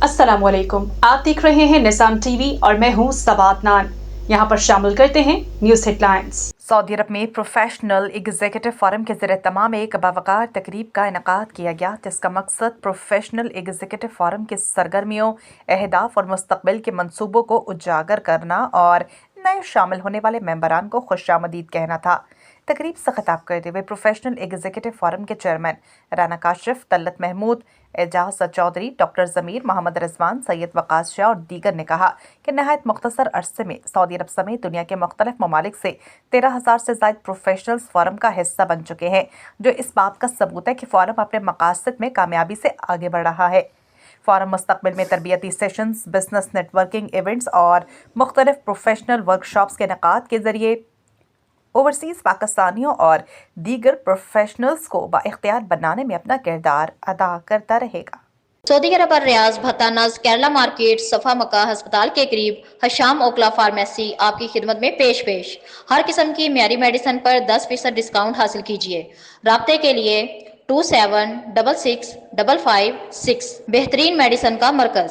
अस्सलाम वालेकुम। आप देख रहे हैं निज़ाम टीवी और मैं हूं सबात नान। यहाँ पर शामिल करते हैं न्यूज़ हेडलाइंस। सऊदी अरब में प्रोफेशनल एग्जीक्यूटिव फोरम के ज़रिए तमाम एक बावकार तकरीब का इनकाद किया गया, जिसका मकसद प्रोफेशनल एग्जीक्यूटिव फोरम की सरगर्मियों, अहदाफ और मुस्तकबिल के मंसूबों को उजागर करना और नए शामिल होने वाले मेंबरान को खुशामदीद कहना था। तकरीब से खिताब करते हुए प्रोफेशनल एग्जीक्यूटिव फोरम के चेयरमैन राना काशिफ, तल्लत महमूद, एजाज चौधरी, डॉक्टर ज़मीर, मोहम्मद रिजवान, सैयद वकास शाह और दीगर ने कहा कि नहायत मुख्तसर अरसे में सऊदी अरब समेत दुनिया के मुख्तलिफ ममालिक से 13,000 से ज़ायद प्रोफेशनल्स फोरम का हिस्सा बन चुके हैं, जो इस बात का सबूत है कि फोरम अपने मकासद में कामयाबी से आगे बढ़ रहा है। फोरम मुस्तकबिल में तरबियती सेशंस, बिजनेस नेटवर्किंग इवेंट्स और मुख्तलिफ प्रोफेशनल वर्कशॉप्स के इनेकाद के ज़रिए ओवरसीज़ पाकिस्तानियों और दीगर प्रोफेशनल्स को बाइख्तियार बनाने में अपना किरदार अदा करता रहेगा। सऊदी अरब और रियाज भत्तानज केरला मार्केट सफा मक्का अस्पताल के करीब हशाम ओकला फार्मेसी आपकी खिदमत में पेश हर किस्म की म्यारी मेडिसिन पर 10% डिस्काउंट हासिल कीजिए। राब्ते के लिए 27665556 बेहतरीन मेडिसिन का मरकज।